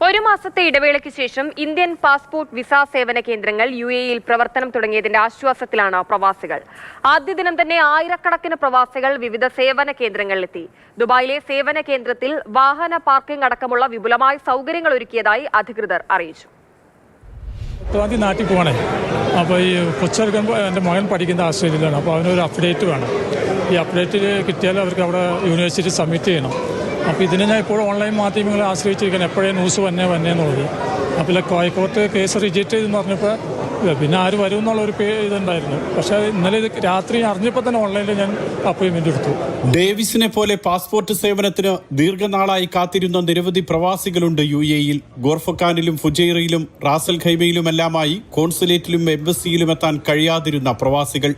ഒരു മാസത്തെ ഇടവേളയ്ക്ക് ശേഷം ഇന്ത്യൻ പാസ്പോർട്ട് വിസ സേവന കേന്ദ്രങ്ങൾ UAE-യിൽ പ്രവർത്തനം തുടങ്ങിയതിന്റെ ആശ്വാസത്തിലാണ് പ്രവാസികൾ. ആദ്യ ദിനം തന്നെ ആയിരക്കണക്കിന് പ്രവാസികൾ വിവിധ സേവന കേന്ദ്രങ്ങളിലെത്തി. ദുബായിലെ സേവന കേന്ദ്രത്തിൽ വാഹന പാർക്കിംഗ് അടക്കമുള്ള വിപുലമായ സൗകര്യങ്ങൾ ഒരുക്കിയതായി അധികൃതർ അറിയിച്ചു. നാട്ടിൽ പോകണേ, അപ്പോൾ ഈ കൊച്ചെടുക്കുമ്പോൾ എൻ്റെ മകൻ പഠിക്കുന്ന ആസ്ട്രേലിയയിലാണ്. അപ്പോൾ അവനൊരു അപ്ഡേറ്റ് വേണം. ഈ അപ്ഡേറ്റ് കിട്ടിയാൽ അവർക്ക് അവിടെ യൂണിവേഴ്സിറ്റി സബ്മിറ്റ് ചെയ്യണം. അപ്പോൾ ഇതിനെ ഞാൻ ഇപ്പോൾ ഓൺലൈൻ മാധ്യമങ്ങളെ ആശ്രയിച്ചിരിക്കണം, എപ്പോഴേ ന്യൂസ് വന്നേന്നുള്ളത്. അപ്പോൾ കോഴിക്കോട്ട് കേസ് റിജക്റ്റ് ചെയ്തെന്ന് പറഞ്ഞപ്പോൾ പിന്നെ ആര് വരും എന്നുള്ളൊരു ഇതുണ്ടായിരുന്നു. പക്ഷേ ഇന്നലെ ഇത് രാത്രി അറിഞ്ഞപ്പോൾ തന്നെ ഓൺലൈനിൽ ഞാൻ അപ്പോയിൻമെൻ്റ് എടുത്തു. ഡേവിസിനെ പോലെ പാസ്പോർട്ട് സേവനത്തിന് ദീർഘനാളായി കാത്തിരുന്ന നിരവധി പ്രവാസികളുണ്ട് UAE-യിൽ. ഗോർഫക്കാനിലും ഫുജൈറയിലും റാസൽ ഖൈമയിലുമെല്ലാമായി കോൺസുലേറ്റിലും എംബസിയിലും എത്താൻ കഴിയാതിരുന്ന പ്രവാസികൾ.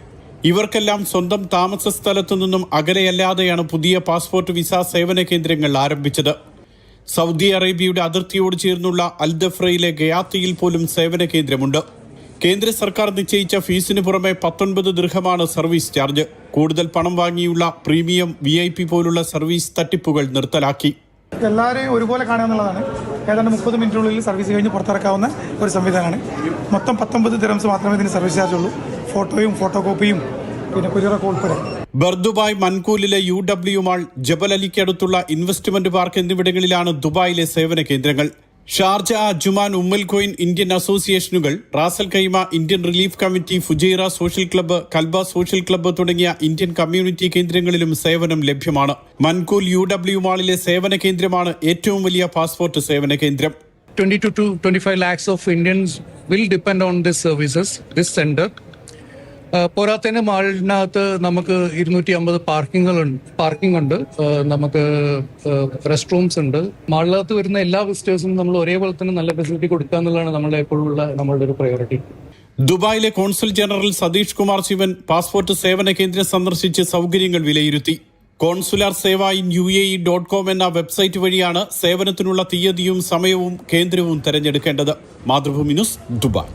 ഇവർക്കെല്ലാം സ്വന്തം താമസ സ്ഥലത്തു നിന്നും അകലെയല്ലാതെയാണ് പുതിയ പാസ്പോർട്ട് വിസ സേവന കേന്ദ്രങ്ങൾ ആരംഭിച്ചത്. സൗദി അറേബ്യയുടെ അതിർത്തിയോട് ചേർന്നുള്ള അൽദഫ്രയിലെ ഗയാത്തിയിൽ പോലും സേവന കേന്ദ്രമുണ്ട്. കേന്ദ്ര സർക്കാർ നിശ്ചയിച്ച ഫീസിന് പുറമെ 19 ദിർഹമാണ് സർവീസ് ചാർജ്. കൂടുതൽ പണം വാങ്ങിയുള്ള പ്രീമിയം VIP പോലുള്ള സർവീസ് തട്ടിപ്പുകൾ നിർത്തലാക്കി. എല്ലാവരെയും ഒരുപോലെ കാണുക ഏതാണ്ട് 30 മിനിറ്റിനുള്ളിൽ സർവീസ് കഴിഞ്ഞ് പുറത്തിറക്കാവുന്ന ഒരു സംവിധാനമാണ്. മൊത്തം 19 ദിർഹംസ് മാത്രമേ ഇതിന് സർവീസ് ചാർജ് ഉള്ളൂ. ഫോട്ടോയും ഫോട്ടോ കോപ്പിയും പിന്നെ കുരിയറൊക്കെ ഉൾപ്പെടെ. ബർദുബായ് മൻകൂലിലെ UW മാൾ, ജബൽ അലിക്കടുത്തുള്ള ഇൻവെസ്റ്റ്മെന്റ് പാർക്ക് എന്നിവിടങ്ങളിലാണ് ദുബായിലെ സേവന കേന്ദ്രങ്ങൾ. ഷാർജ, അജ്മാൻ, ഉമ്മൽ ഖോയിൻ ഇന്ത്യൻ അസോസിയേഷനുകൾ, Ras al Khaimah Indian relief committee, Fujairah social club, Kalba social club തുടങ്ങിയ ഇന്ത്യൻ കമ്മ്യൂണിറ്റി കേന്ദ്രങ്ങളിലും സേവനം ലഭ്യമാണ്. മൻകൂൽ UW മാളിലെ സേവന കേന്ദ്രമാണ് ഏറ്റവും വലിയ പാസ്പോർട്ട് സേവന കേന്ദ്രം. 22 to 25 lakhs of Indians will depend on this services, this center. പോരാത്തതിന് മാളിനകത്ത് നമുക്ക് 250 പാർക്കിംഗ് ഉണ്ട്. നമുക്ക് റെസ്റ്റ് റൂംസ് ഉണ്ട്. മാളിനകത്ത് വരുന്ന എല്ലാ വിസിറ്റേഴ്സും നമ്മൾ ഒരേപോലെ തന്നെ നല്ല ഫെസിലിറ്റി കൊടുക്കുക എന്നുള്ളതാണ് നമ്മളുടെ ഒരു പ്രയോറിറ്റി. ദുബായിലെ consul general Satheesh Kumar Sivan passport സേവന കേന്ദ്രം സന്ദർശിച്ച് സൗകര്യങ്ങൾ വിലയിരുത്തി. കോൺസുലാർ സേവ ഇൻ UAE.com എന്ന വെബ്സൈറ്റ് വഴിയാണ് സേവനത്തിനുള്ള തീയതിയും സമയവും കേന്ദ്രവും തെരഞ്ഞെടുക്കേണ്ടത്. Mathrubhumi news, Dubai.